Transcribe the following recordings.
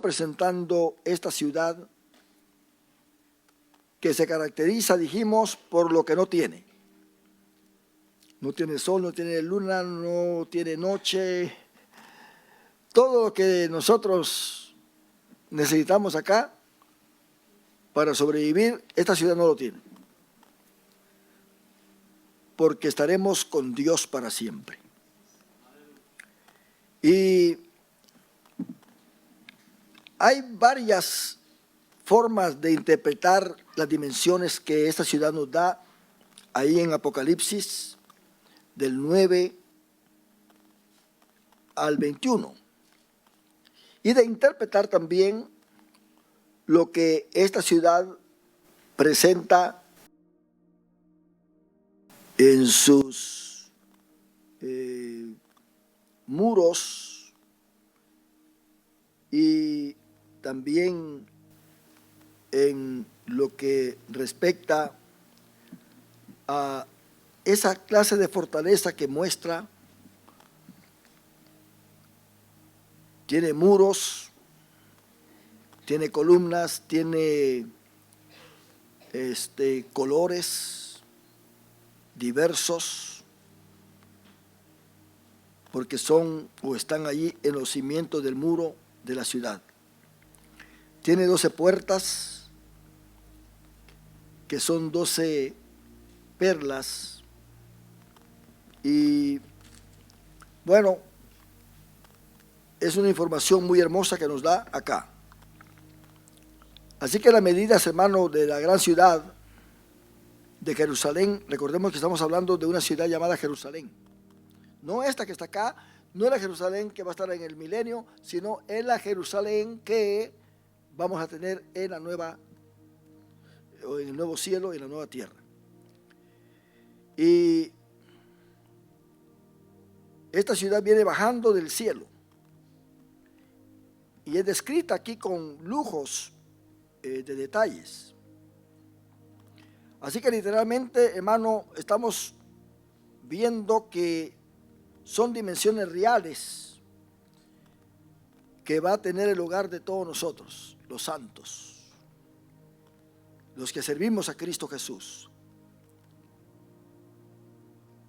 presentando esta ciudad que se caracteriza, dijimos, por lo que no tiene. No tiene sol, no tiene luna, no tiene noche. Todo lo que nosotros necesitamos acá para sobrevivir, esta ciudad no lo tiene. Porque estaremos con Dios para siempre. Y hay varias formas de interpretar las dimensiones que esta ciudad nos da ahí en Apocalipsis del 9 al 21. Y de interpretar también lo que esta ciudad presenta en sus muros y también en lo que respecta a esa clase de fortaleza que muestra. Tiene muros, tiene columnas, tiene colores diversos, porque son o están allí en los cimientos del muro de la ciudad. Tiene 12 puertas, que son 12 perlas, y bueno, es una información muy hermosa que nos da acá. Así que las medidas, hermano, de la gran ciudad de Jerusalén, recordemos que estamos hablando de una ciudad llamada Jerusalén. No esta que está acá, no es la Jerusalén que va a estar en el milenio, sino es la Jerusalén que vamos a tener en la nueva, o en el nuevo cielo y en la nueva tierra. Y esta ciudad viene bajando del cielo y es descrita aquí con lujos de detalles. Así que literalmente, hermano, estamos viendo que son dimensiones reales que va a tener el hogar de todos nosotros, los santos, los que servimos a Cristo Jesús.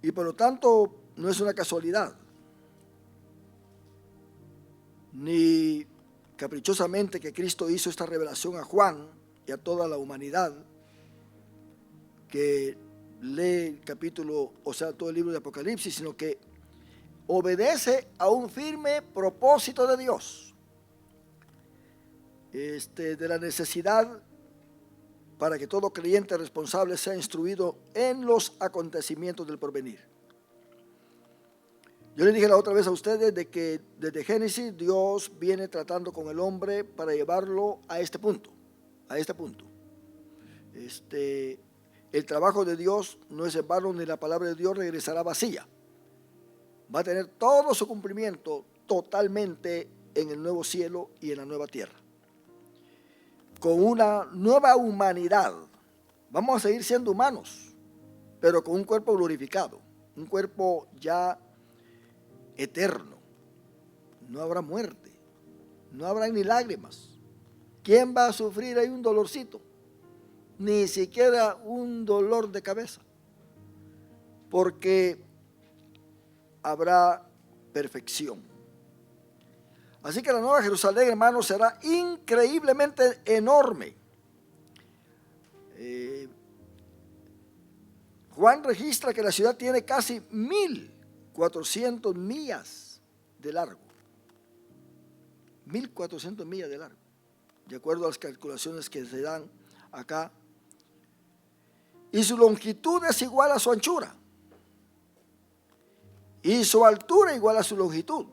Y por lo tanto, no es una casualidad, ni caprichosamente que Cristo hizo esta revelación a Juan y a toda la humanidad que lee el capítulo, o sea, todo el libro de Apocalipsis, sino que obedece a un firme propósito de Dios, de la necesidad para que todo creyente responsable sea instruido en los acontecimientos del porvenir. Yo le dije la otra vez a ustedes de que desde Génesis Dios viene tratando con el hombre para llevarlo a este punto, el trabajo de Dios no es en vano, ni la palabra de Dios regresará vacía. Va a tener todo su cumplimiento totalmente en el nuevo cielo y en la nueva tierra. Con una nueva humanidad. Vamos a seguir siendo humanos, pero con un cuerpo glorificado, un cuerpo ya eterno. No habrá muerte, no habrá ni lágrimas. ¿Quién va a sufrir ahí un dolorcito? Ni siquiera un dolor de cabeza, porque habrá perfección. Así que la nueva Jerusalén, hermanos, será increíblemente enorme. Juan registra que la ciudad tiene casi 1.400 millas de largo. 1.400 millas de largo, de acuerdo a las calculaciones que se dan acá. Y su longitud es igual a su anchura. Y su altura igual a su longitud.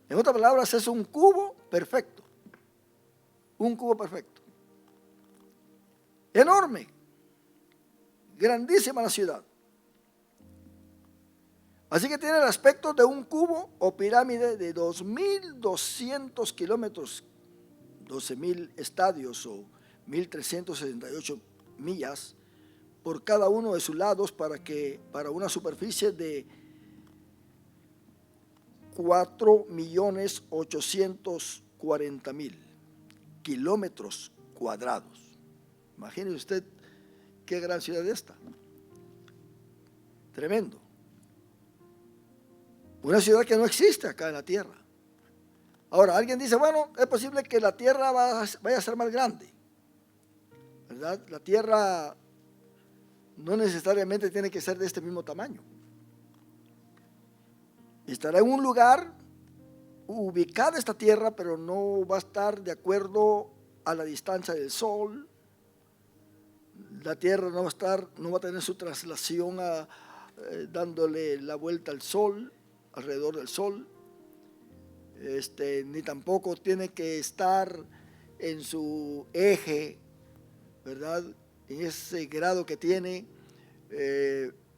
En otras palabras, es un cubo perfecto. Un cubo perfecto. Enorme. Grandísima la ciudad. Así que tiene el aspecto de un cubo o pirámide de 2.200 kilómetros, 12.000 estadios o 1.368 millas por cada uno de sus lados para una superficie de 4.800.000 40,000 kilómetros cuadrados. Imagínese usted qué gran ciudad es esta. Tremendo. Una ciudad que no existe acá en la tierra. Ahora, alguien dice, bueno, es posible que la tierra vaya a ser más grande, ¿verdad? La tierra no necesariamente tiene que ser de este mismo tamaño. Estará en un lugar ubicada esta tierra, pero no va a estar de acuerdo a la distancia del sol. La tierra no va a tener su traslación dándole la vuelta al sol, alrededor del sol. Ni tampoco tiene que estar en su eje, ¿verdad? En ese grado que tiene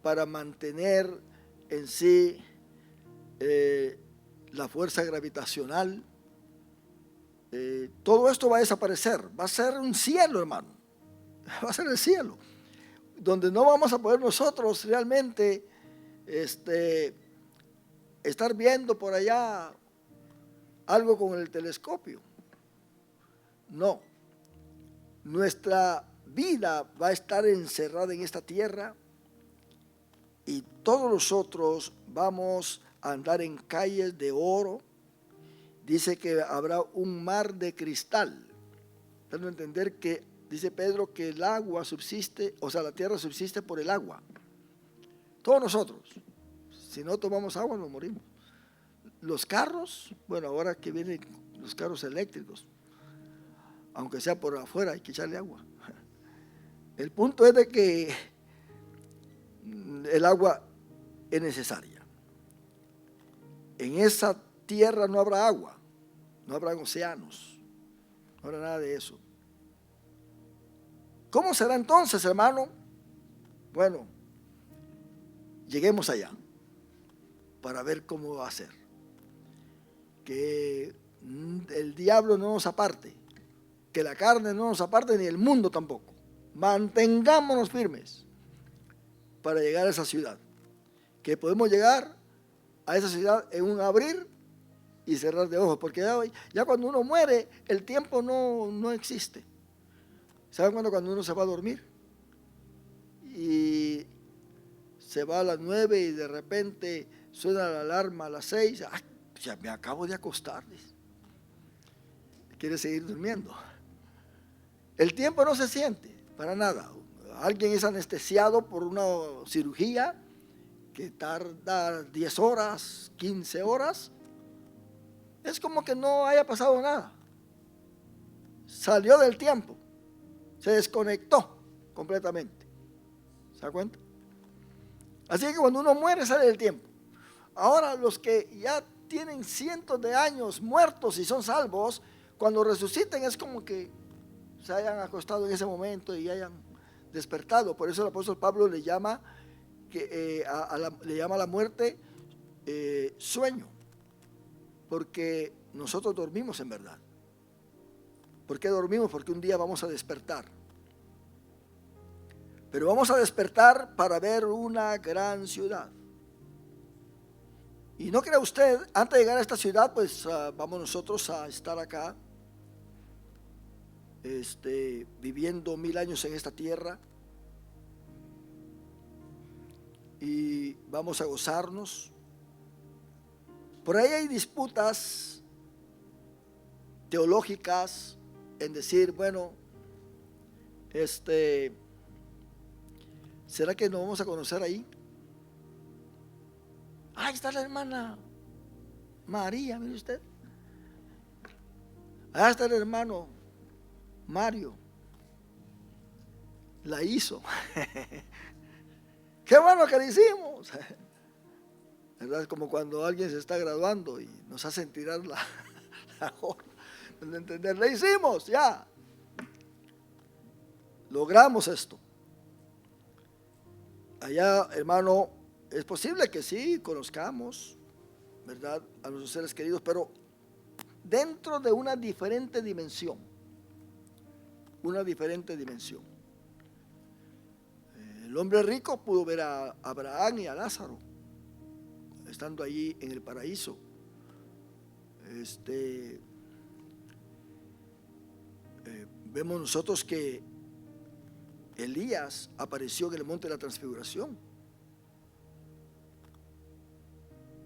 para mantener en sí la fuerza gravitacional. Todo esto va a desaparecer, va a ser un cielo, hermano, va a ser el cielo, donde no vamos a poder nosotros realmente estar viendo por allá algo con el telescopio. No, nuestra vida va a estar encerrada en esta tierra y todos nosotros vamos a andar en calles de oro. Dice que habrá un mar de cristal, dando a entender que, dice Pedro, que el agua subsiste, o sea, la tierra subsiste por el agua. Todos nosotros, si no tomamos agua nos morimos. Los carros, bueno, ahora que vienen los carros eléctricos, aunque sea por afuera hay que echarle agua. El punto es de que el agua es necesaria. En esa tierra no habrá agua, no habrá océanos, no habrá nada de eso. ¿Cómo será entonces, hermano? Bueno, lleguemos allá para ver cómo va a ser. Que el diablo no nos aparte, que la carne no nos aparte, ni el mundo tampoco. Mantengámonos firmes para llegar a esa ciudad, que podemos llegar a esa ciudad en un abrir y cerrar de ojos, porque ya cuando uno muere el tiempo no existe. ¿Saben cuando uno se va a dormir? Y se va a las 9 y de repente suena la alarma a las 6, ¡ay! Ya me acabo de acostar. Quiere seguir durmiendo. El tiempo no se siente para nada. Alguien es anestesiado por una cirugía que tarda 10 horas, 15 horas. Es como que no haya pasado nada. Salió del tiempo. Se desconectó completamente. ¿Se da cuenta? Así que cuando uno muere sale del tiempo. Ahora los que ya tienen cientos de años muertos y son salvos, cuando resuciten es como que se hayan acostado en ese momento y hayan despertado. Por eso el apóstol Pablo le llama a la muerte sueño, porque nosotros dormimos en verdad. ¿Por qué dormimos? Porque un día vamos a despertar. Pero vamos a despertar para ver una gran ciudad. Y no crea usted, antes de llegar a esta ciudad, pues vamos nosotros a estar acá, viviendo 1000 años en esta tierra. Y vamos a gozarnos. Por ahí hay disputas teológicas en decir, bueno, ¿será que nos vamos a conocer ahí? Ahí está la hermana María, mire usted. Ahí está el hermano Mario. La hizo. Qué bueno que la hicimos. ¿Verdad? Como cuando alguien se está graduando y nos hacen tirar la hoja. ¿De entender? La hicimos, ya. Logramos esto. Allá, hermano, es posible que sí conozcamos, ¿verdad?, a nuestros seres queridos, pero dentro de una diferente dimensión. Una diferente dimensión. El hombre rico pudo ver a Abraham y a Lázaro estando allí en el paraíso. Vemos nosotros que Elías apareció en el monte de la transfiguración.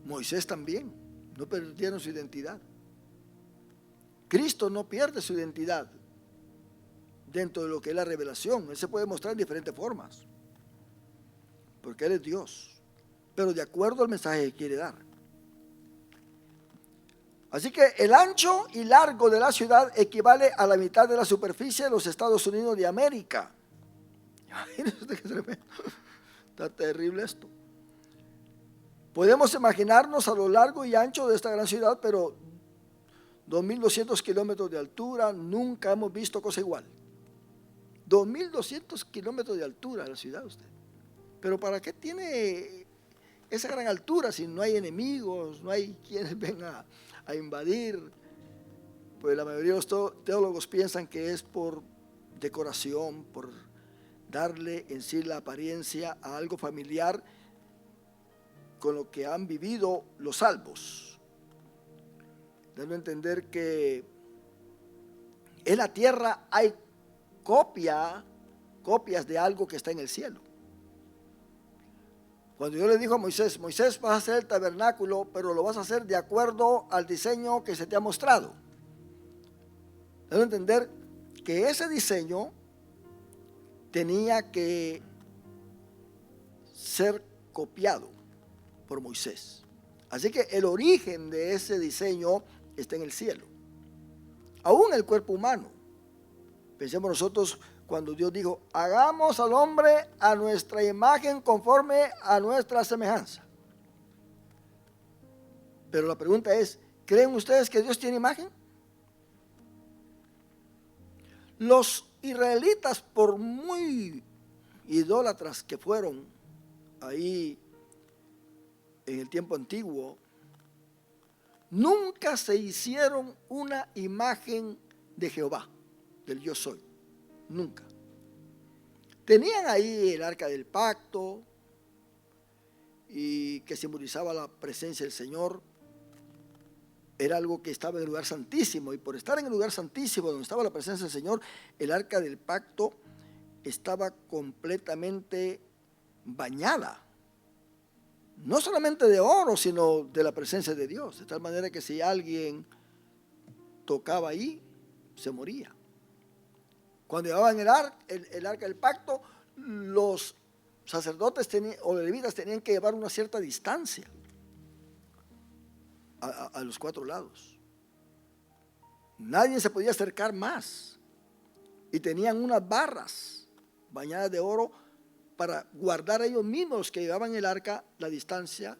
Moisés también, no perdieron su identidad. Cristo no pierde su identidad dentro de lo que es la revelación. Él se puede mostrar en diferentes formas, porque Él es Dios, pero de acuerdo al mensaje que quiere dar. Así que el ancho y largo de la ciudad equivale a la mitad de la superficie de los Estados Unidos de América. Imagínense qué tremendo. Está terrible esto. Podemos imaginarnos a lo largo y ancho de esta gran ciudad, pero 2.200 kilómetros de altura, nunca hemos visto cosa igual. 2.200 kilómetros de altura la ciudad usted. Pero ¿para qué tiene esa gran altura si no hay enemigos, no hay quienes vengan a invadir? Pues la mayoría de los teólogos piensan que es por decoración, por darle en sí la apariencia a algo familiar con lo que han vivido los salvos, dando a entender que en la tierra hay copias de algo que está en el cielo. Cuando Dios le dijo a Moisés, Moisés, vas a hacer el tabernáculo, pero lo vas a hacer de acuerdo al diseño que se te ha mostrado, dando a entender que ese diseño tenía que ser copiado por Moisés. Así que el origen de ese diseño está en el cielo. Aún el cuerpo humano. Pensemos nosotros cuando Dios dijo, hagamos al hombre a nuestra imagen conforme a nuestra semejanza. Pero la pregunta es, ¿creen ustedes que Dios tiene imagen? Los israelitas, por muy idólatras que fueron ahí en el tiempo antiguo, nunca se hicieron una imagen de Jehová, del yo soy. Nunca. Tenían ahí el arca del pacto, y que simbolizaba la presencia del Señor. Era algo que estaba en el lugar santísimo, y por estar en el lugar santísimo donde estaba la presencia del Señor, el arca del pacto estaba completamente bañada, no solamente de oro, sino de la presencia de Dios, de tal manera que si alguien tocaba ahí, se moría. Cuando llevaban el arca del pacto, los sacerdotes o levitas tenían que llevar una cierta distancia a los cuatro lados. Nadie se podía acercar más, y tenían unas barras bañadas de oro para guardar a ellos mismos que llevaban el arca la distancia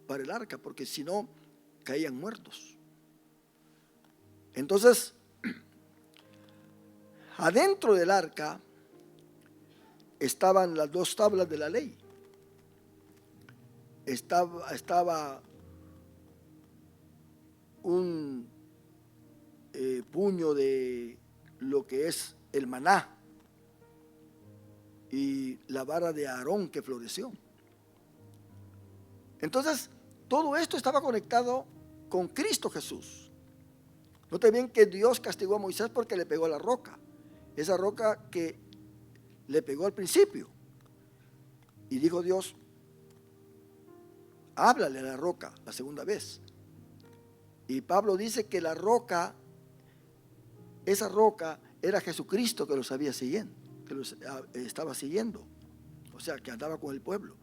para el arca, porque si no caían muertos. Entonces, adentro del arca estaban las dos tablas de la ley. Estaba un puño de lo que es el maná y la vara de Aarón que floreció. Entonces, todo esto estaba conectado con Cristo Jesús. Note bien que Dios castigó a Moisés porque le pegó a la roca, esa roca que le pegó al principio. Y dijo Dios, háblale a la roca la segunda vez. Y Pablo dice que la roca, esa roca era Jesucristo que los había siguiendo, que los estaba siguiendo, o sea, que andaba con el pueblo.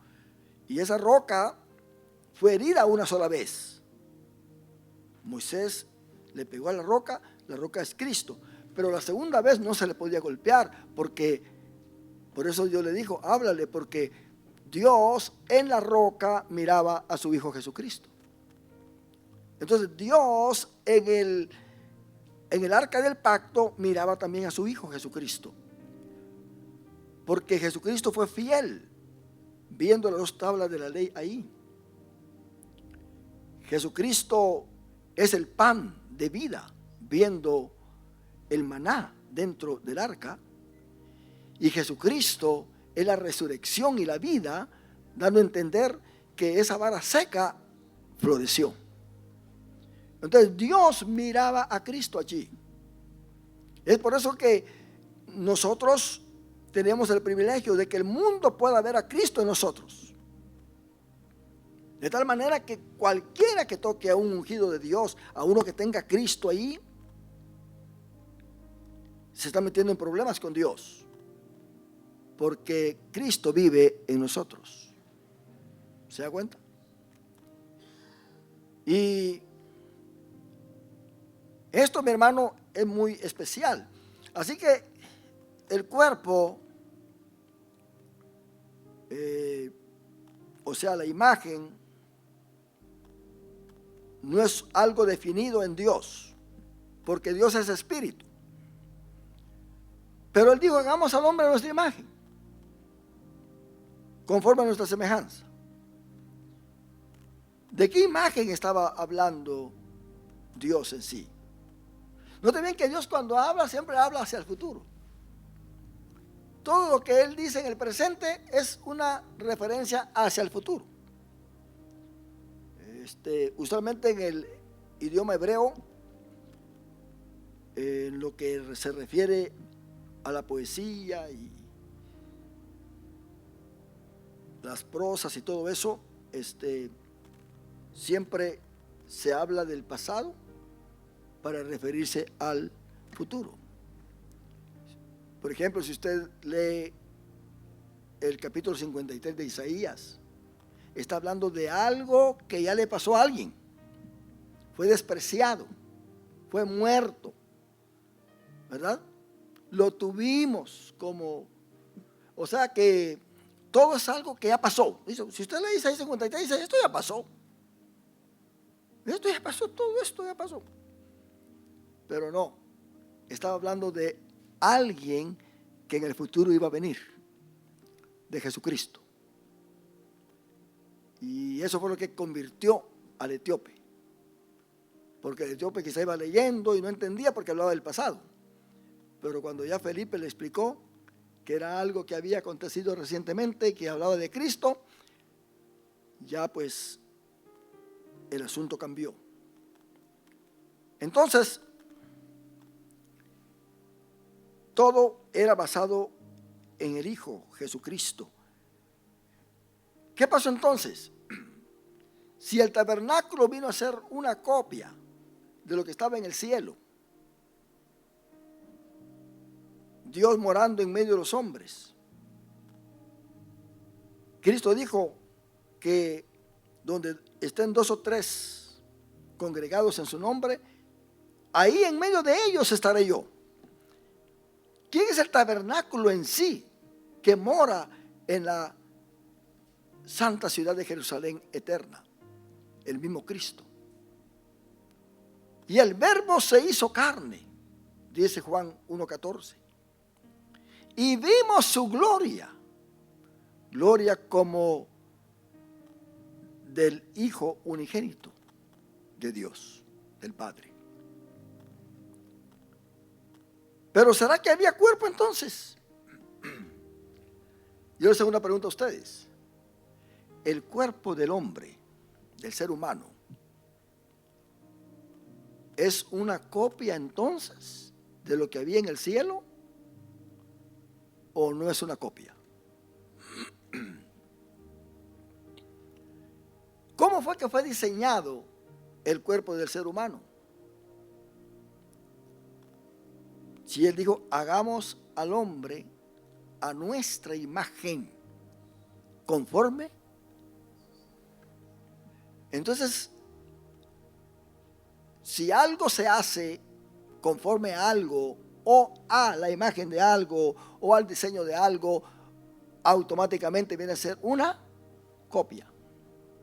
Y esa roca fue herida una sola vez. Moisés le pegó a la roca es Cristo, pero la segunda vez no se le podía golpear, porque por eso Dios le dijo, háblale, porque Dios en la roca miraba a su Hijo Jesucristo. Entonces Dios en el arca del pacto miraba también a su Hijo Jesucristo, porque Jesucristo fue fiel viendo las dos tablas de la ley ahí. Jesucristo es el pan de vida viendo el maná dentro del arca, y Jesucristo es la resurrección y la vida, dando a entender que esa vara seca floreció. Entonces Dios miraba a Cristo allí. Es por eso que nosotros tenemos el privilegio de que el mundo pueda ver a Cristo en nosotros. De tal manera que cualquiera que toque a un ungido de Dios, a uno que tenga a Cristo ahí, se está metiendo en problemas con Dios. Porque Cristo vive en nosotros. ¿Se da cuenta? Y esto, mi hermano, es muy especial. Así que el cuerpo, o sea, la imagen, no es algo definido en Dios, porque Dios es espíritu. Pero Él dijo, hagamos al hombre a nuestra imagen, conforme a nuestra semejanza. ¿De qué imagen estaba hablando Dios en sí? Noten bien que Dios, cuando habla, siempre habla hacia el futuro. Todo lo que Él dice en el presente es una referencia hacia el futuro. Usualmente en el idioma hebreo, en lo que se refiere a la poesía y las prosas y todo eso, siempre se habla del pasado para referirse al futuro. Por ejemplo, si usted lee el capítulo 53 de Isaías, está hablando de algo que ya le pasó a alguien. Fue despreciado, fue muerto, ¿verdad? Lo tuvimos como, o sea que todo es algo que ya pasó. Dice, si usted lee Isaías 53, dice, esto ya pasó. Esto ya pasó, todo esto ya pasó. Pero no, estaba hablando de alguien que en el futuro iba a venir, de Jesucristo. Y eso fue lo que convirtió al etíope. Porque el etíope quizá iba leyendo y no entendía porque hablaba del pasado. Pero cuando ya Felipe le explicó que era algo que había acontecido recientemente y que hablaba de Cristo, ya pues el asunto cambió. Entonces, todo era basado en el Hijo Jesucristo. ¿Qué pasó entonces? Si el tabernáculo vino a ser una copia de lo que estaba en el cielo, Dios morando en medio de los hombres, Cristo dijo que donde estén 2 o 3 congregados en su nombre, ahí en medio de ellos estaré yo. ¿Quién es el tabernáculo en sí que mora en la santa ciudad de Jerusalén eterna? El mismo Cristo. Y el verbo se hizo carne, dice Juan 1:14. Y vimos su gloria, gloria como del Hijo unigénito de Dios, del Padre. Pero ¿será que había cuerpo entonces? Yo les hago una pregunta a ustedes. El cuerpo del hombre, del ser humano, ¿es una copia entonces de lo que había en el cielo? ¿O no es una copia? ¿Cómo fue que fue diseñado el cuerpo del ser humano? Si Él dijo, hagamos al hombre a nuestra imagen, conforme. Entonces, si algo se hace conforme a algo, o a la imagen de algo, o al diseño de algo, automáticamente viene a ser una copia.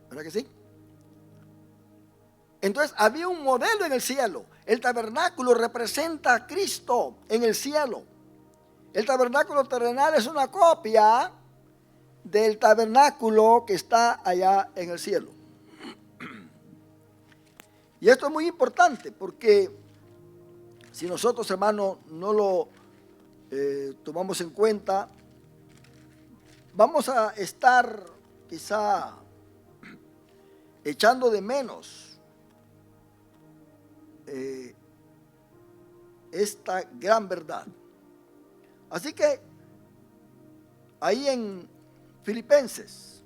¿Verdad que sí? Entonces había un modelo en el cielo. El tabernáculo representa a Cristo en el cielo. El tabernáculo terrenal es una copia del tabernáculo que está allá en el cielo. Y esto es muy importante porque si nosotros, hermanos, no lo tomamos en cuenta, vamos a estar quizá echando de menos esta gran verdad. Así que ahí en Filipenses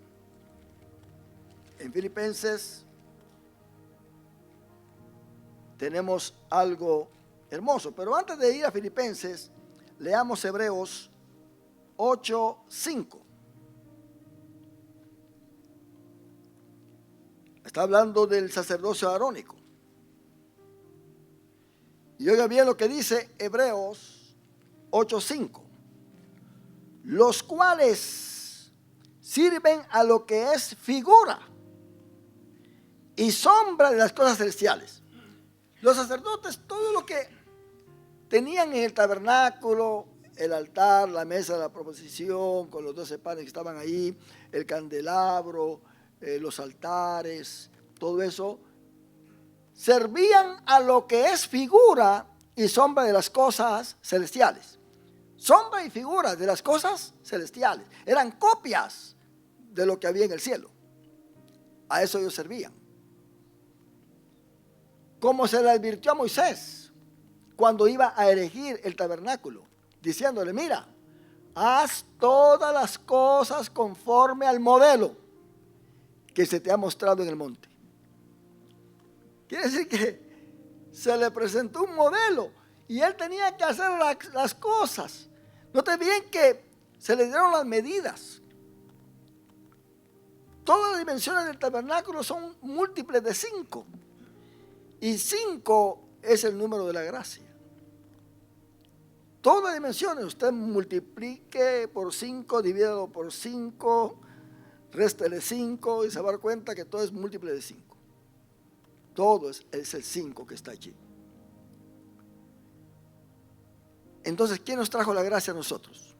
tenemos algo hermoso. Pero antes de ir a Filipenses, leamos Hebreos 8:5. Está hablando del sacerdocio arónico. Y oiga bien lo que dice Hebreos 8:5. Los cuales sirven a lo que es figura y sombra de las cosas celestiales. Los sacerdotes, todo lo que tenían en el tabernáculo, el altar, la mesa de la proposición, con los 12 panes que estaban ahí, el candelabro, los altares, todo eso, servían a lo que es figura y sombra de las cosas celestiales. Sombra y figura de las cosas celestiales. Eran copias de lo que había en el cielo. A eso ellos servían. Como se le advirtió a Moisés cuando iba a erigir el tabernáculo, diciéndole: mira, haz todas las cosas conforme al modelo que se te ha mostrado en el monte. Quiere decir que se le presentó un modelo y él tenía que hacer las cosas. Note bien que se le dieron las medidas. Todas las dimensiones del tabernáculo son múltiples de 5. Y 5 es el número de la gracia. Todas las dimensiones, usted multiplique por 5, divídalo por 5, réstele 5 y se va a dar cuenta que todo es múltiple de 5. Todo es el 5 que está allí. Entonces, ¿quién nos trajo la gracia a nosotros?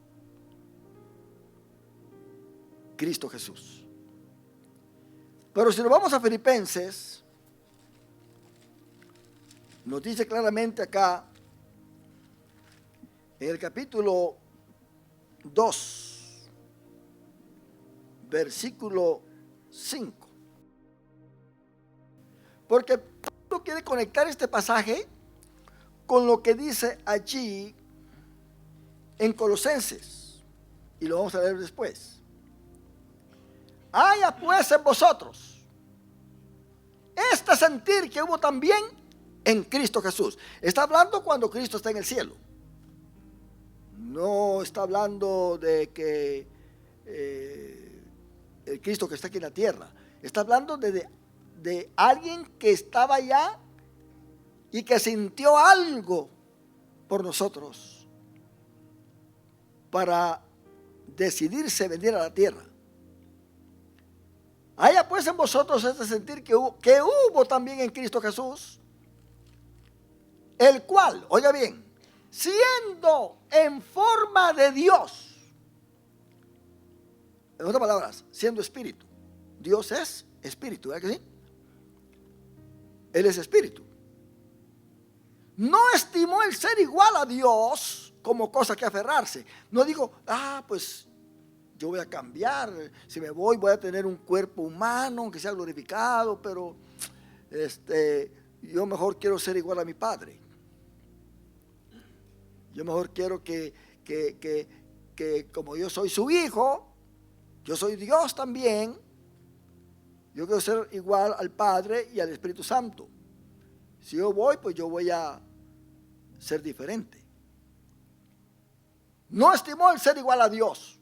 Cristo Jesús. Pero si nos vamos a Filipenses, nos dice claramente acá, en el capítulo 2, versículo 5. Porque Pablo quiere conectar este pasaje con lo que dice allí en Colosenses. Y lo vamos a leer después. Haya pues en vosotros este sentir que hubo también en Cristo Jesús. Está hablando cuando Cristo está en el cielo. No está hablando de que el Cristo que está aquí en la tierra. Está hablando de alguien que estaba allá y que sintió algo por nosotros para decidirse venir a la tierra. Haya pues en vosotros este sentir que hubo también en Cristo Jesús, el cual, oiga bien, siendo en forma de Dios, en otras palabras, siendo espíritu. Dios es espíritu, ¿verdad que sí? Él es espíritu. No estimó el ser igual a Dios como cosa que aferrarse. No digo, pues yo voy a cambiar, si me voy a tener un cuerpo humano, aunque sea glorificado, pero yo mejor quiero ser igual a mi Padre. Yo mejor quiero que como yo soy su hijo, yo soy Dios también, yo quiero ser igual al Padre y al Espíritu Santo. Si yo voy, pues yo voy a ser diferente. No estimó el ser igual a Dios.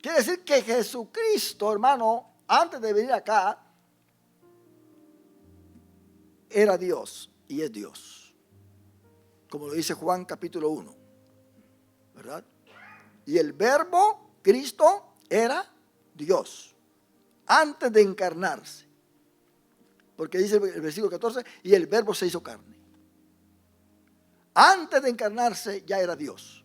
Quiere decir que Jesucristo, hermano, antes de venir acá, era Dios y es Dios. Como lo dice Juan capítulo 1, ¿verdad? Y el verbo, Cristo, era Dios, antes de encarnarse. Porque dice el versículo 14, y el verbo se hizo carne. Antes de encarnarse ya era Dios.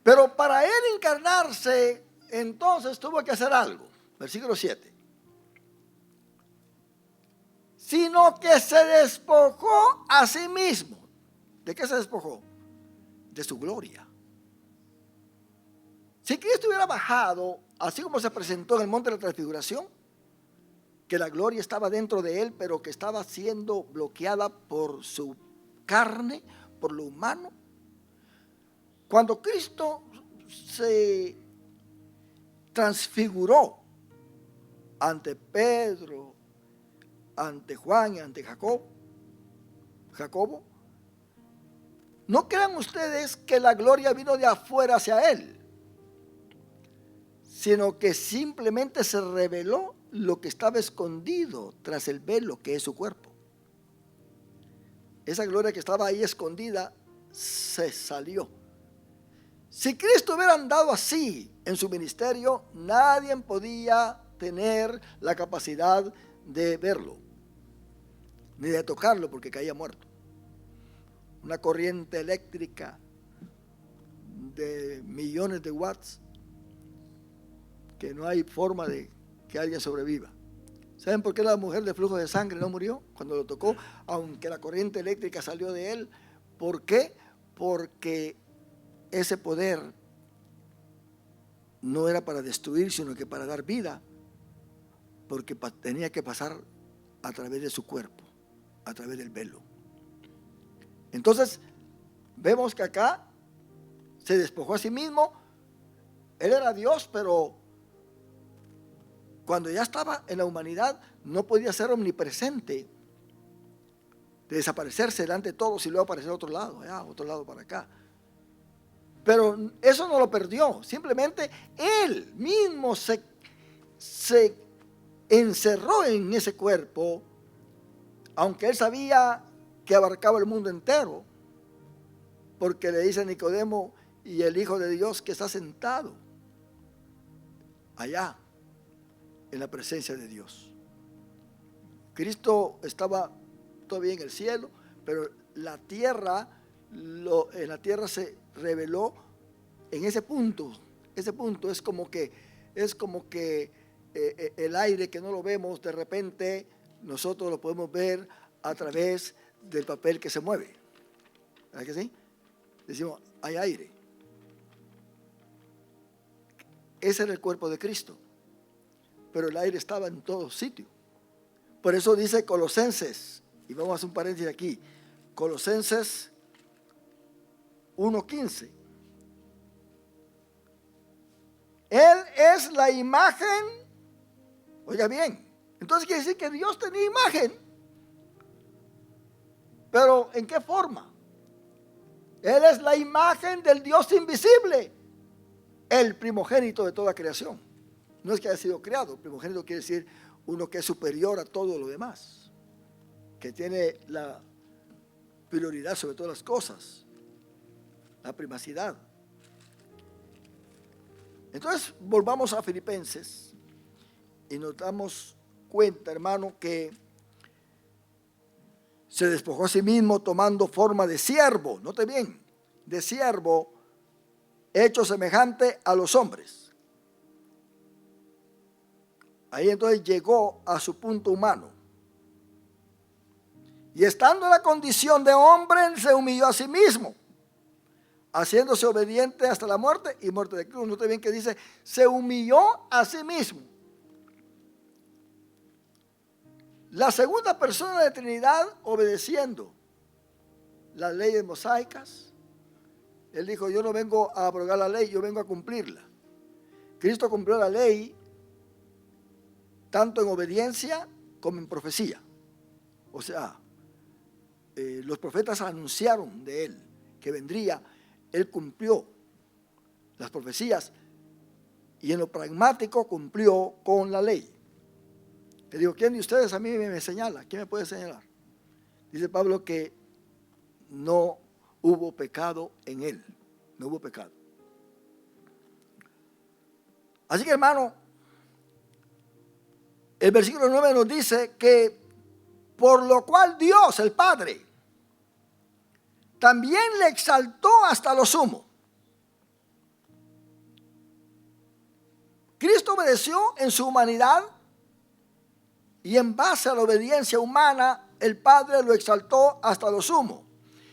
Pero para él encarnarse, entonces tuvo que hacer algo. Versículo 7. Sino que se despojó a sí mismo. ¿De qué se despojó? De su gloria. Si Cristo hubiera bajado, así como se presentó en el monte de la transfiguración, que la gloria estaba dentro de él, pero que estaba siendo bloqueada por su carne, por lo humano. Cuando Cristo se transfiguró ante Pedro, ante Juan y ante Jacobo, no crean ustedes que la gloria vino de afuera hacia él, sino que simplemente se reveló lo que estaba escondido tras el velo, que es su cuerpo. Esa gloria que estaba ahí escondida se salió. Si Cristo hubiera andado así en su ministerio, nadie podía tener la capacidad de verlo, ni de tocarlo, porque caía muerto. Una corriente eléctrica de millones de watts, que no hay forma de que alguien sobreviva. ¿Saben por qué la mujer de flujo de sangre no murió cuando lo tocó, aunque la corriente eléctrica salió de él? ¿Por qué? Porque ese poder no era para destruir, sino que para dar vida, porque tenía que pasar a través de su cuerpo, a través del velo. Entonces, vemos que acá se despojó a sí mismo. Él era Dios, pero cuando ya estaba en la humanidad, no podía ser omnipresente, de desaparecerse delante de todos y luego aparecer a otro lado, allá, otro lado para acá. Pero eso no lo perdió, simplemente él mismo se encerró en ese cuerpo, aunque él sabía que abarcaba el mundo entero, porque le dice a Nicodemo: y el Hijo de Dios que está sentado allá en la presencia de Dios. Cristo estaba todavía en el cielo, pero en la tierra se reveló en ese punto. Ese punto es como que el aire que no lo vemos, de repente nosotros lo podemos ver a través del papel que se mueve. ¿Verdad que sí? Decimos, hay aire. Ese era el cuerpo de Cristo, pero el aire estaba en todo sitio. Por eso dice Colosenses, y vamos a hacer un paréntesis aquí, Colosenses 1:15. Él es la imagen, oiga bien, entonces quiere decir que Dios tenía imagen, pero ¿en qué forma? Él es la imagen del Dios invisible, el primogénito de toda creación. No es que haya sido creado, primogénito quiere decir uno que es superior a todo lo demás, que tiene la prioridad sobre todas las cosas, la primacidad. Entonces volvamos a Filipenses y nos damos cuenta, hermano, que se despojó a sí mismo tomando forma de siervo, note bien, de siervo, hecho semejante a los hombres. Ahí entonces llegó a su punto humano. Y estando en la condición de hombre, se humilló a sí mismo, haciéndose obediente hasta la muerte y muerte de cruz. Note bien que dice, se humilló a sí mismo. La segunda persona de la Trinidad obedeciendo las leyes mosaicas. Él dijo, yo no vengo a abrogar la ley, yo vengo a cumplirla. Cristo cumplió la ley tanto en obediencia como en profecía. O sea, los profetas anunciaron de él que vendría. Él cumplió las profecías y en lo pragmático cumplió con la ley. Le digo, ¿quién de ustedes a mí me señala? ¿Quién me puede señalar? Dice Pablo que no hubo pecado en él. No hubo pecado. Así que, hermano, el versículo 9 nos dice que por lo cual Dios, el Padre, también le exaltó hasta lo sumo. Cristo obedeció en su humanidad y en base a la obediencia humana, el Padre lo exaltó hasta lo sumo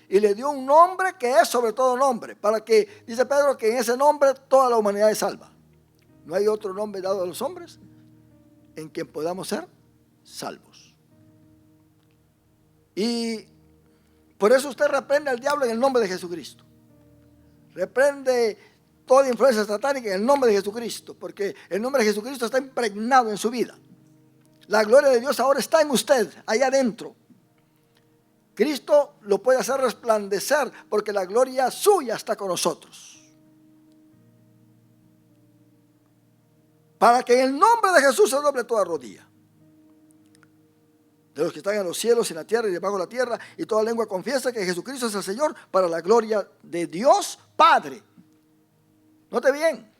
y le dio un nombre que es sobre todo nombre, para que, dice Pedro, que en ese nombre toda la humanidad es salva. No hay otro nombre dado a los hombres en quien podamos ser salvos. Y por eso usted reprende al diablo en el nombre de Jesucristo. Reprende toda influencia satánica en el nombre de Jesucristo, porque el nombre de Jesucristo está impregnado en su vida. La gloria de Dios ahora está en usted, allá adentro. Cristo lo puede hacer resplandecer porque la gloria suya está con nosotros. Para que en el nombre de Jesús se doble toda rodilla, de los que están en los cielos, en la tierra y debajo de la tierra, y toda lengua confiesa que Jesucristo es el Señor, para la gloria de Dios Padre. Note bien.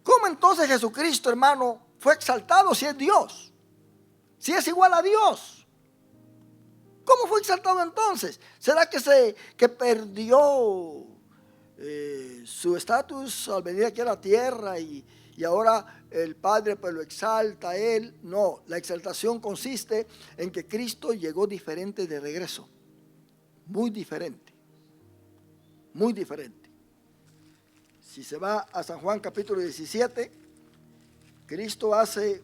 ¿Cómo entonces Jesucristo, hermano, fue exaltado si es Dios? Si es igual a Dios. ¿Cómo fue exaltado entonces? ¿Será que perdió su estatus al venir aquí a la tierra y ahora el Padre pues lo exalta a él? No, la exaltación consiste en que Cristo llegó diferente de regreso. Muy diferente. Muy diferente. Si se va a San Juan capítulo 17, Cristo hace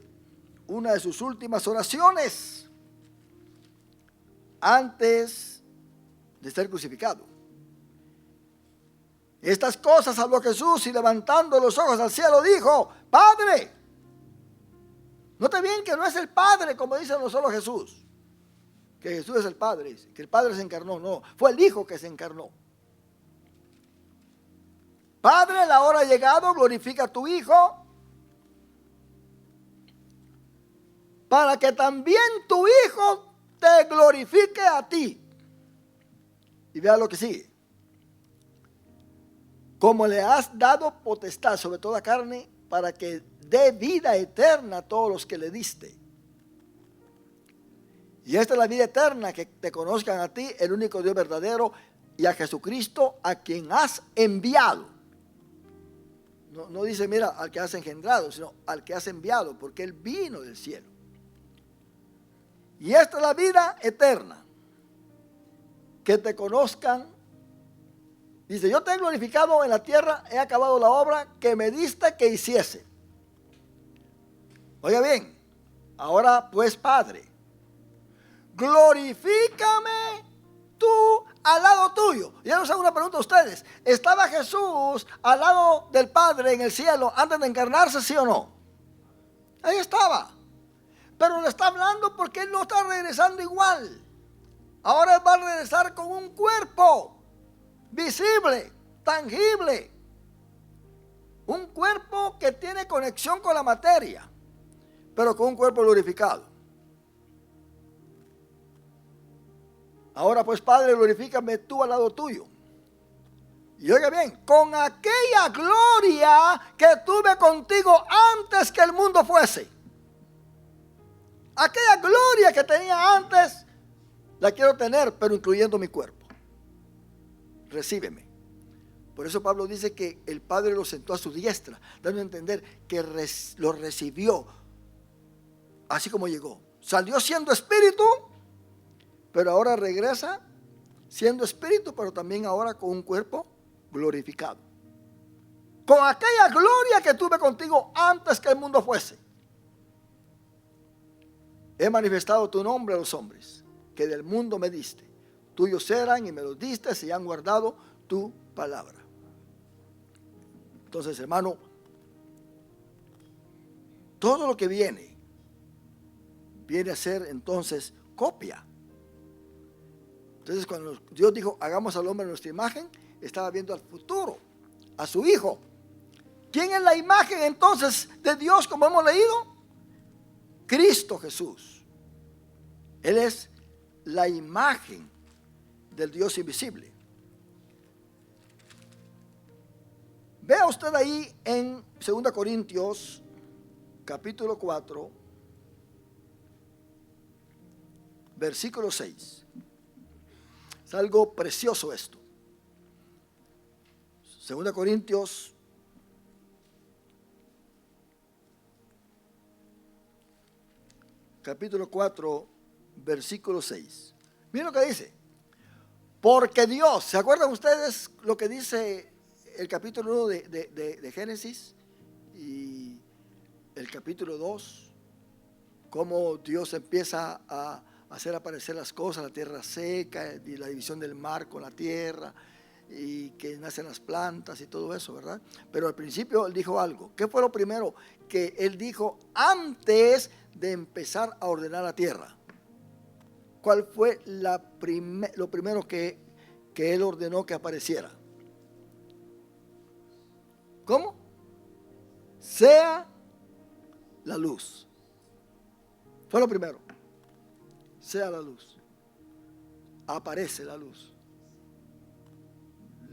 una de sus últimas oraciones antes de ser crucificado. Estas cosas habló Jesús y levantando los ojos al cielo dijo: Padre. Note bien que no es el Padre como dice no solo Jesús, que Jesús es el Padre, que el Padre se encarnó. No, fue el Hijo que se encarnó. Padre, la hora ha llegado, glorifica a tu Hijo, para que también tu Hijo te glorifique a ti. Y vea lo que sigue. Como le has dado potestad sobre toda carne, para que dé vida eterna a todos los que le diste. Y esta es la vida eterna, que te conozcan a ti, el único Dios verdadero, y a Jesucristo, a quien has enviado. No dice, mira, al que has engendrado, sino al que has enviado, porque Él vino del cielo. Y esta es la vida eterna, que te conozcan. Dice, yo te he glorificado en la tierra, he acabado la obra que me diste que hiciese. Oiga bien, ahora pues Padre, glorifícame tú al lado tuyo. Ya les hago una pregunta a ustedes. ¿Estaba Jesús al lado del Padre en el cielo antes de encarnarse, sí o no? Ahí estaba. Pero le está hablando porque Él no está regresando igual. Ahora Él va a regresar con un cuerpo visible, tangible. Un cuerpo que tiene conexión con la materia, pero con un cuerpo glorificado. Ahora pues, Padre, glorifícame tú al lado tuyo. Y oiga bien, con aquella gloria que tuve contigo antes que el mundo fuese. Aquella gloria que tenía antes, la quiero tener, pero incluyendo mi cuerpo. Recíbeme. Por eso Pablo dice que el Padre lo sentó a su diestra, dando a entender que lo recibió así como llegó. Salió siendo espíritu, pero ahora regresa siendo espíritu, pero también ahora con un cuerpo glorificado. Con aquella gloria que tuve contigo antes que el mundo fuese. He manifestado tu nombre a los hombres, que del mundo me diste. Tuyos eran y me los diste y han guardado tu palabra. Entonces, hermano, todo lo que viene a ser entonces copia. Entonces, cuando Dios dijo, hagamos al hombre en nuestra imagen, estaba viendo al futuro, a su Hijo. ¿Quién es la imagen entonces de Dios, como hemos leído? Cristo Jesús. Él es la imagen del Dios invisible. Vea usted ahí en 2 Corintios, capítulo 4, versículo 6. Es algo precioso esto. 2 Corintios capítulo 4, versículo 6. Miren lo que dice. Porque Dios, ¿se acuerdan ustedes lo que dice el capítulo 1 de Génesis? Y el capítulo 2, cómo Dios empieza a hacer aparecer las cosas, la tierra seca y la división del mar con la tierra, y que nacen las plantas y todo eso, ¿verdad? Pero al principio él dijo algo. ¿Qué fue lo primero que él dijo antes de empezar a ordenar la tierra? ¿Cuál fue lo primero que él ordenó que apareciera? ¿Cómo? Sea la luz. Fue lo primero. Sea la luz. Aparece la luz.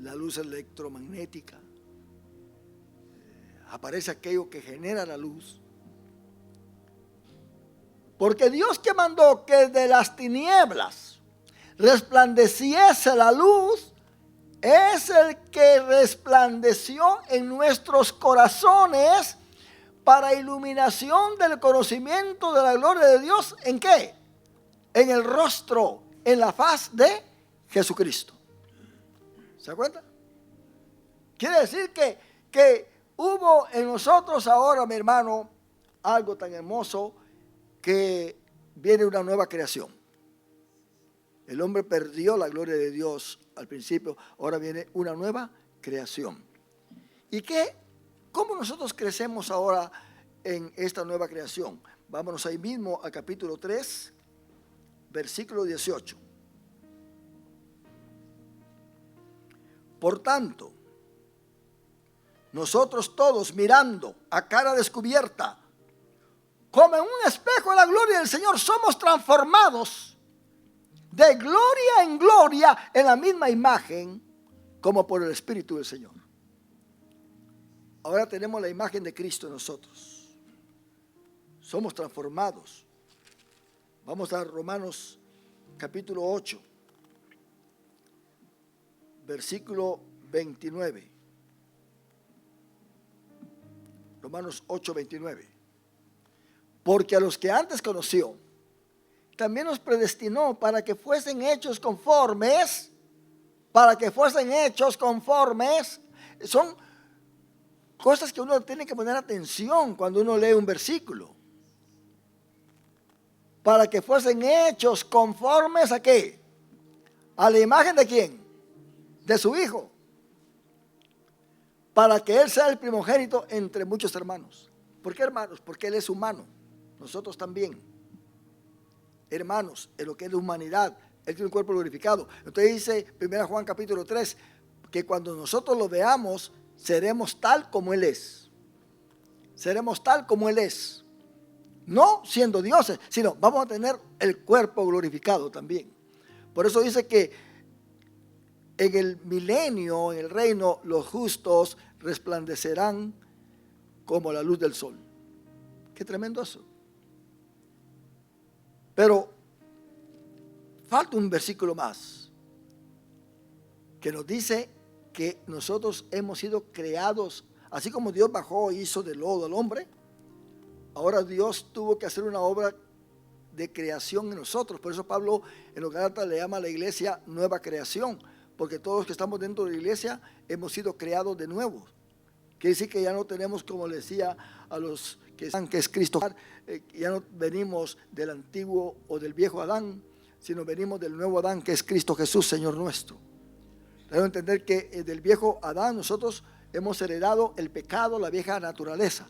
La luz electromagnética. Aparece aquello que genera la luz. Porque Dios que mandó que de las tinieblas resplandeciese la luz, es el que resplandeció en nuestros corazones para iluminación del conocimiento de la gloria de Dios. ¿En qué? En el rostro, en la faz de Jesucristo. ¿Se da cuenta? Quiere decir que hubo en nosotros ahora, mi hermano, algo tan hermoso, que viene una nueva creación. El hombre perdió la gloria de Dios al principio, ahora viene una nueva creación. ¿Y cómo nosotros crecemos ahora en esta nueva creación? Vámonos ahí mismo al capítulo 3, versículo 18. Por tanto, nosotros todos mirando a cara descubierta, como en un espejo de la gloria del Señor, somos transformados de gloria en gloria en la misma imagen, como por el Espíritu del Señor. Ahora tenemos la imagen de Cristo en nosotros. Somos transformados. Vamos a Romanos capítulo 8, versículo 29. Romanos 8, 29. Porque a los que antes conoció, también los predestinó para que fuesen hechos conformes. Son cosas que uno tiene que poner atención cuando uno lee un versículo. Para que fuesen hechos conformes ¿a qué? ¿A la imagen de quién? De su Hijo. Para que Él sea el primogénito entre muchos hermanos. ¿Por qué hermanos? Porque Él es humano. Nosotros también. Hermanos, en lo que es la humanidad, Él tiene un cuerpo glorificado. Entonces dice 1 Juan capítulo 3, que cuando nosotros lo veamos, seremos tal como Él es. Seremos tal como Él es. No siendo dioses, sino vamos a tener el cuerpo glorificado también. Por eso dice que en el milenio, en el reino, los justos resplandecerán como la luz del sol. Qué tremendo eso. Pero falta un versículo más que nos dice que nosotros hemos sido creados, así como Dios bajó e hizo de lodo al hombre. Ahora Dios tuvo que hacer una obra de creación en nosotros. Por eso Pablo en los Gálatas le llama a la iglesia nueva creación, porque todos los que estamos dentro de la iglesia hemos sido creados de nuevo. Quiere decir que ya no tenemos, como le decía a los que están, que es Cristo, ya no venimos del antiguo o del viejo Adán, sino venimos del nuevo Adán, que es Cristo Jesús, Señor nuestro. Debemos entender que del viejo Adán nosotros hemos heredado el pecado, la vieja naturaleza.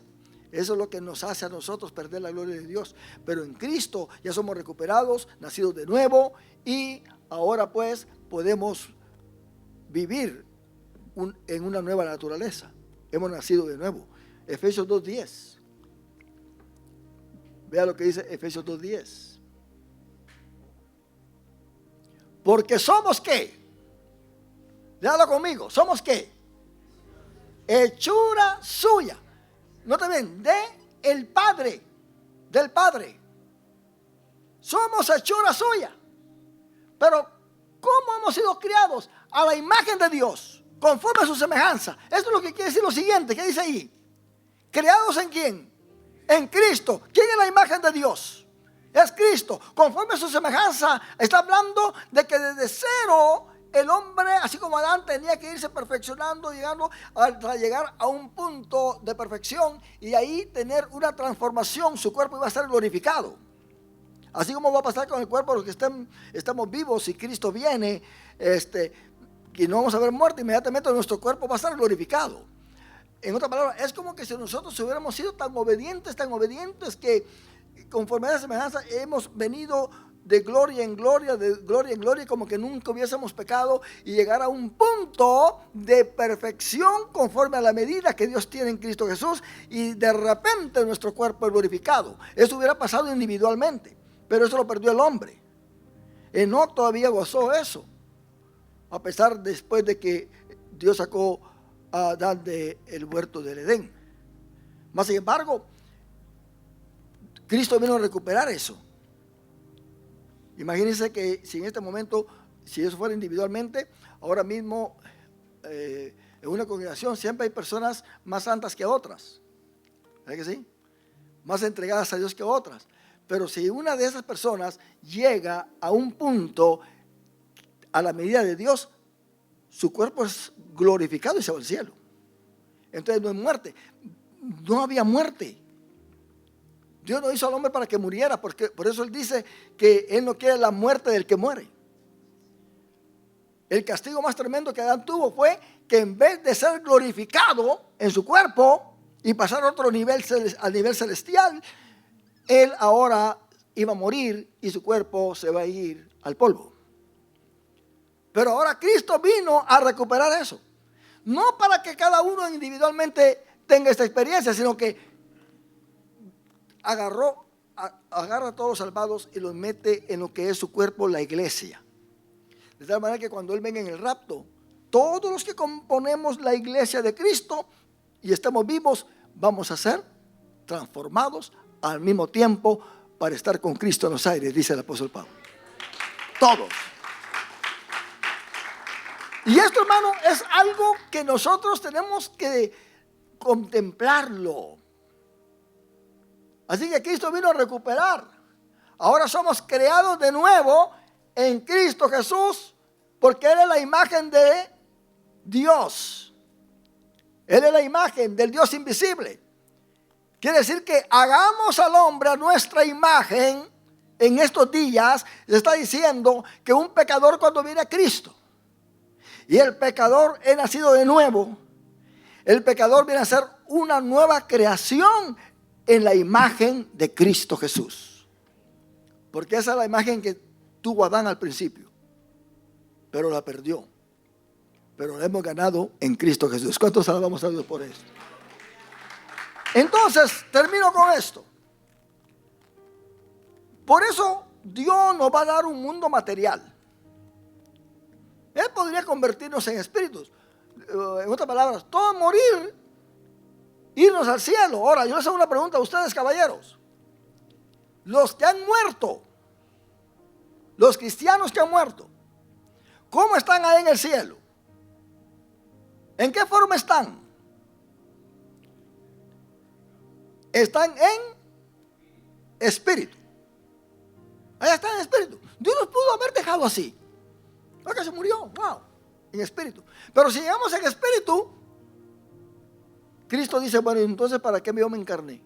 Eso es lo que nos hace a nosotros perder la gloria de Dios. Pero en Cristo ya somos recuperados, nacidos de nuevo, y ahora pues podemos vivir en una nueva naturaleza. Hemos nacido de nuevo. Efesios 2:10. Vea lo que dice Efesios 2:10. Porque somos ¿qué? Léalo conmigo. ¿Somos qué? Hechura suya. Nota bien, del Padre. Somos hechura suya. Pero ¿cómo hemos sido criados? A la imagen de Dios, conforme a su semejanza. Esto es lo que quiere decir lo siguiente. ¿Qué dice ahí? ¿Creados en quién? En Cristo. ¿Quién es la imagen de Dios? Es Cristo. Conforme a su semejanza. Está hablando de que desde cero el hombre, así como Adán, tenía que irse perfeccionando, llegando hasta llegar a un punto de perfección y ahí tener una transformación. Su cuerpo iba a ser glorificado. Así como va a pasar con el cuerpo de los que estamos vivos, si Cristo viene, que no vamos a ver muerte, inmediatamente nuestro cuerpo va a estar glorificado. En otras palabras, es como que si nosotros hubiéramos sido tan obedientes, que conforme a la semejanza hemos venido de gloria en gloria, como que nunca hubiésemos pecado y llegar a un punto de perfección conforme a la medida que Dios tiene en Cristo Jesús, y de repente nuestro cuerpo es glorificado. Eso hubiera pasado individualmente, pero eso lo perdió el hombre. Enoc todavía gozó eso, a pesar después de que Dios sacó a Adán del huerto del Edén. Mas sin embargo, Cristo vino a recuperar eso. Imagínense que si en este momento, si eso fuera individualmente, ahora mismo en una congregación siempre hay personas más santas que otras, ¿verdad que sí? Más entregadas a Dios que otras. Pero si una de esas personas llega a un punto a la medida de Dios, su cuerpo es glorificado y se va al cielo. Entonces no hay muerte. No había muerte. Dios no hizo al hombre para que muriera, porque por eso Él dice que Él no quiere la muerte del que muere. El castigo más tremendo que Adán tuvo fue que en vez de ser glorificado en su cuerpo y pasar a otro nivel, al nivel celestial, él ahora iba a morir y su cuerpo se va a ir al polvo. Pero ahora Cristo vino a recuperar eso. No para que cada uno individualmente tenga esta experiencia, sino que agarra a todos los salvados y los mete en lo que es su cuerpo, la iglesia. De tal manera que cuando Él venga en el rapto, todos los que componemos la iglesia de Cristo y estamos vivos, vamos a ser transformados al mismo tiempo para estar con Cristo en los aires, dice el apóstol Pablo. Todos. Y esto, hermano, es algo que nosotros tenemos que contemplarlo. Así que Cristo vino a recuperar. Ahora somos creados de nuevo en Cristo Jesús, porque Él es la imagen de Dios. Él es la imagen del Dios invisible. Quiere decir que hagamos al hombre a nuestra imagen. En estos días se está diciendo que un pecador, cuando viene a Cristo y el pecador es nacido de nuevo, el pecador viene a ser una nueva creación en la imagen de Cristo Jesús. Porque esa es la imagen que tuvo Adán al principio, pero la perdió. Pero la hemos ganado en Cristo Jesús. ¿Cuántos alabamos a Dios por esto? Entonces, termino con esto. Por eso Dios nos va a dar un mundo material. Él podría convertirnos en espíritus. En otras palabras, todos morir, irnos al cielo. Ahora, yo les hago una pregunta a ustedes, caballeros. Los que han muerto, los cristianos que han muerto, ¿cómo están ahí en el cielo? ¿En qué forma están? Están en espíritu. Ahí están en espíritu. Dios los pudo haber dejado así. Porque se murió, wow, en espíritu. Pero si llegamos en espíritu, Cristo dice, bueno, entonces ¿para qué yo me encarné?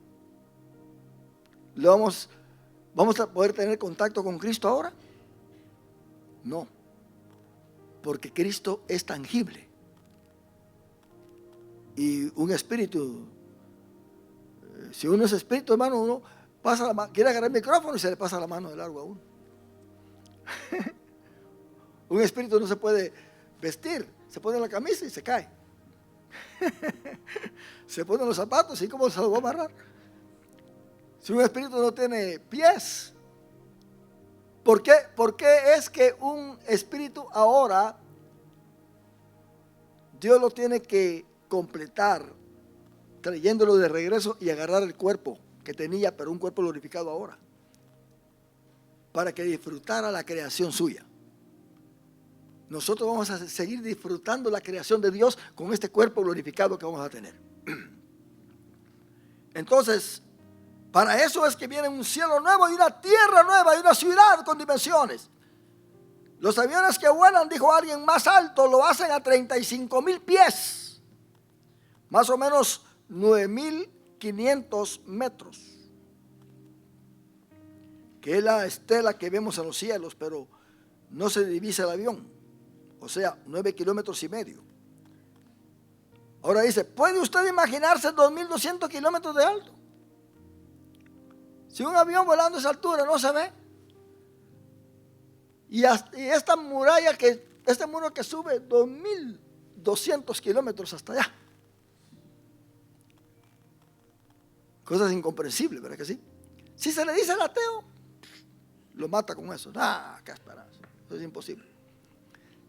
¿Vamos a poder tener contacto con Cristo ahora? No, porque Cristo es tangible. Y un espíritu, si uno es espíritu, hermano, uno pasa la mano, quiere agarrar el micrófono y se le pasa la mano de largo a uno. Un espíritu no se puede vestir, se pone la camisa y se cae. Se ponen los zapatos y cómo se los va a amarrar. Si un espíritu no tiene pies, ¿por qué es que un espíritu ahora Dios lo tiene que completar, trayéndolo de regreso y agarrar el cuerpo que tenía, pero un cuerpo glorificado ahora, para que disfrutara la creación suya? Nosotros vamos a seguir disfrutando la creación de Dios con este cuerpo glorificado que vamos a tener. Entonces, para eso es que viene un cielo nuevo y una tierra nueva y una ciudad con dimensiones. Los aviones que vuelan, dijo alguien más alto, lo hacen a 35,000 pies, más o menos 9,500 metros, que es la estela que vemos en los cielos, pero no se divisa el avión, o sea, 9,5 kilómetros. Ahora dice, ¿puede usted imaginarse 2,200 kilómetros de alto? Si un avión volando a esa altura no se ve, y esta muralla, este muro que sube 2,200 kilómetros hasta allá. Cosas incomprensibles, ¿verdad que sí? Si se le dice al ateo, lo mata con eso. ¿Qué esperanza? Eso es imposible.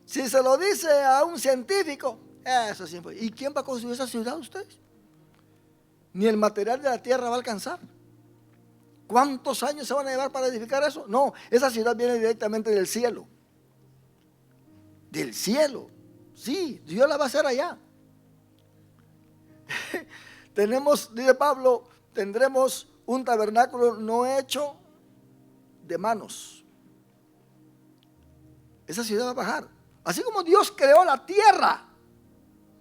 Si se lo dice a un científico, eso es imposible. ¿Y quién va a construir esa ciudad, ustedes? Ni el material de la tierra va a alcanzar. ¿Cuántos años se van a llevar para edificar eso? No, esa ciudad viene directamente del cielo. Del cielo. Sí, Dios la va a hacer allá. Dice Pablo, tendremos un tabernáculo no hecho de manos. Esa ciudad va a bajar. Así como Dios creó la tierra,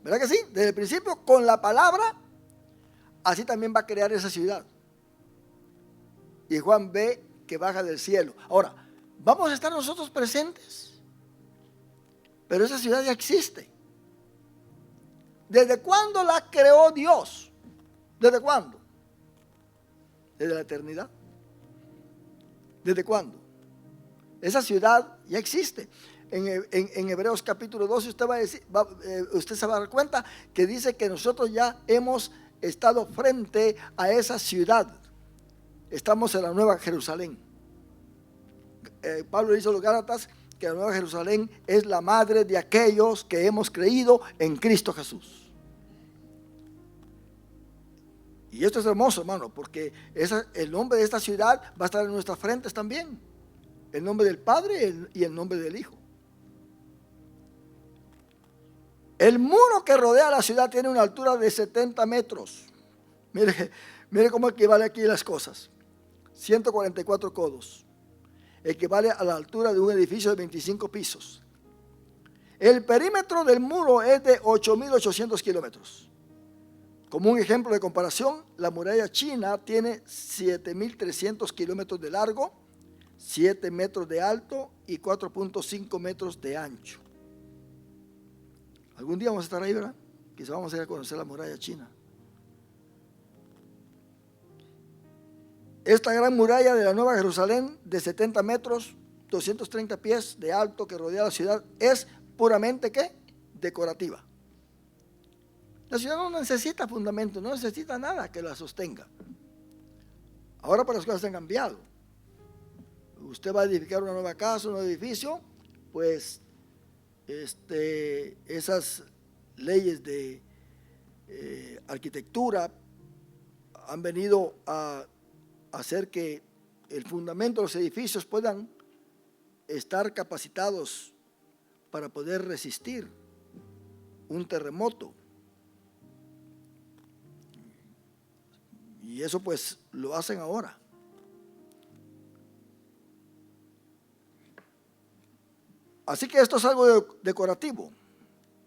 ¿verdad que sí? Desde el principio, con la palabra, así también va a crear esa ciudad. Y Juan ve que baja del cielo. Ahora, ¿vamos a estar nosotros presentes? Pero esa ciudad ya existe. ¿Desde cuándo la creó Dios? ¿Desde cuándo? Desde la eternidad. ¿Desde cuándo? Esa ciudad ya existe. En Hebreos capítulo 12 usted se va a dar cuenta que dice que nosotros ya hemos estado frente a esa ciudad. Estamos en la Nueva Jerusalén. Pablo dice a los Gálatas que la Nueva Jerusalén es la madre de aquellos que hemos creído en Cristo Jesús. Y esto es hermoso, hermano, porque el nombre de esta ciudad va a estar en nuestras frentes también. El nombre del Padre y el nombre del Hijo. El muro que rodea la ciudad tiene una altura de 70 metros. Mire cómo equivale aquí las cosas. 144 codos. Equivale a la altura de un edificio de 25 pisos. El perímetro del muro es de 8,800 kilómetros. Como un ejemplo de comparación, la muralla china tiene 7,300 kilómetros de largo, 7 metros de alto y 4,5 metros de ancho. Algún día vamos a estar ahí, ¿verdad? Quizá vamos a ir a conocer la muralla china. Esta gran muralla de la Nueva Jerusalén de 70 metros, 230 pies de alto que rodea la ciudad es puramente ¿qué? Decorativa. La ciudad no necesita fundamento, no necesita nada que la sostenga. Ahora pues las cosas han cambiado. Usted va a edificar una nueva casa, un nuevo edificio, pues esas leyes de arquitectura han venido a hacer que el fundamento de los edificios puedan estar capacitados para poder resistir un terremoto. Y eso pues lo hacen ahora. Así que esto es algo decorativo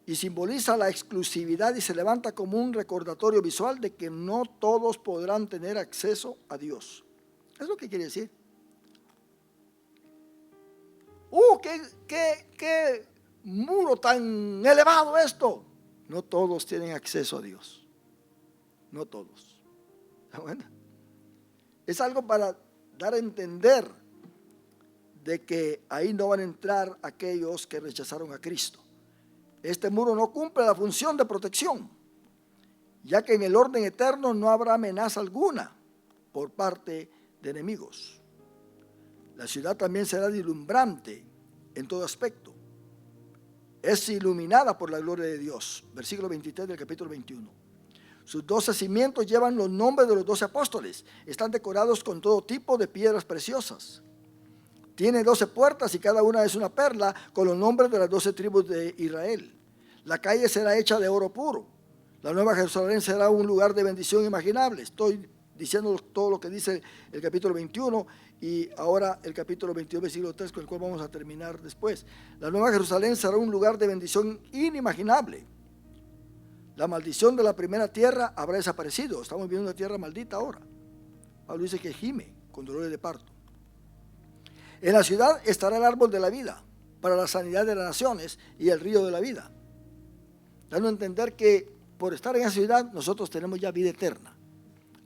y simboliza la exclusividad y se levanta como un recordatorio visual de que no todos podrán tener acceso a Dios. Es lo que quiere decir. ¡Qué muro tan elevado esto! No todos tienen acceso a Dios. No todos. ¿Está bueno? Es algo para dar a entender de que ahí no van a entrar aquellos que rechazaron a Cristo. Este muro no cumple la función de protección, ya que en el orden eterno no habrá amenaza alguna por parte de enemigos. La ciudad también será deslumbrante en todo aspecto. Es iluminada por la gloria de Dios. Versículo 23 del capítulo 21. Sus 12 cimientos llevan los nombres de los 12 apóstoles. Están decorados con todo tipo de piedras preciosas. Tiene 12 puertas y cada una es una perla con los nombres de las 12 tribus de Israel. La calle será hecha de oro puro. La Nueva Jerusalén será un lugar de bendición imaginable. Estoy diciendo todo lo que dice el capítulo 21 y ahora el capítulo 22, versículo 3, con el cual vamos a terminar después. La Nueva Jerusalén será un lugar de bendición inimaginable. La maldición de la primera tierra habrá desaparecido. Estamos viendo una tierra maldita ahora. Pablo dice que gime con dolores de parto. En la ciudad estará el árbol de la vida para la sanidad de las naciones y el río de la vida, dando a entender que por estar en esa ciudad nosotros tenemos ya vida eterna.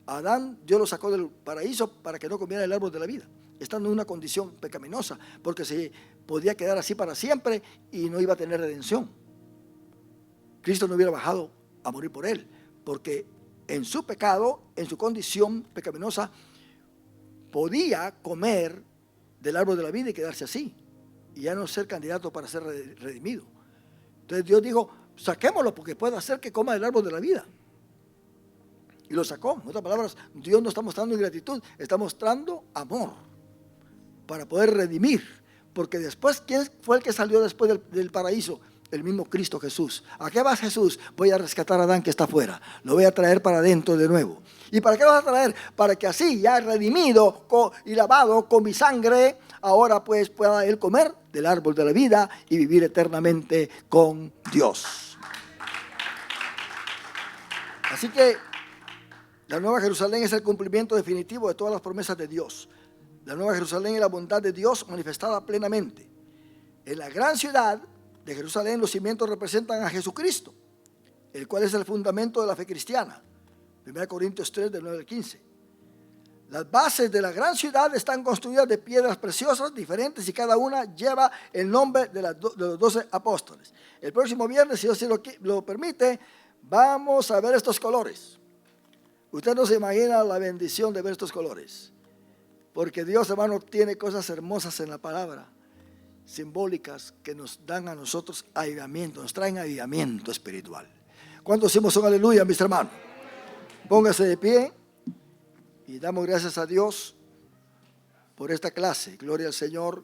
Adán, Dios lo sacó del paraíso para que no comiera el árbol de la vida, estando en una condición pecaminosa, porque se podía quedar así para siempre y no iba a tener redención. Cristo no hubiera bajado a morir por él, porque en su pecado, en su condición pecaminosa, podía comer del árbol de la vida y quedarse así, y ya no ser candidato para ser redimido. Entonces Dios dijo, saquémoslo porque puede hacer que coma del árbol de la vida. Y lo sacó. En otras palabras, Dios no está mostrando ingratitud, está mostrando amor para poder redimir. Porque después, ¿quién fue el que salió después del paraíso? El mismo Cristo Jesús. ¿A qué va Jesús? Voy a rescatar a Adán que está afuera. Lo voy a traer para adentro de nuevo. ¿Y para qué lo vas a traer? Para que así, ya redimido y lavado con mi sangre, ahora pues pueda él comer del árbol de la vida y vivir eternamente con Dios. Así que la Nueva Jerusalén es el cumplimiento definitivo de todas las promesas de Dios. La Nueva Jerusalén es la bondad de Dios manifestada plenamente. En la gran ciudad de Jerusalén los cimientos representan a Jesucristo, el cual es el fundamento de la fe cristiana. 1 Corintios 3, del 9 al 15. Las bases de la gran ciudad están construidas de piedras preciosas, diferentes, y cada una lleva el nombre de los 12 apóstoles. El próximo viernes, si Dios lo permite, vamos a ver estos colores. Usted no se imagina la bendición de ver estos colores, porque Dios, hermano, tiene cosas hermosas en la palabra, simbólicas que nos dan a nosotros avivamiento, nos traen avivamiento espiritual. ¿Cuántos decimos un aleluya, mis hermanos? Póngase de pie y damos gracias a Dios por esta clase. Gloria al Señor.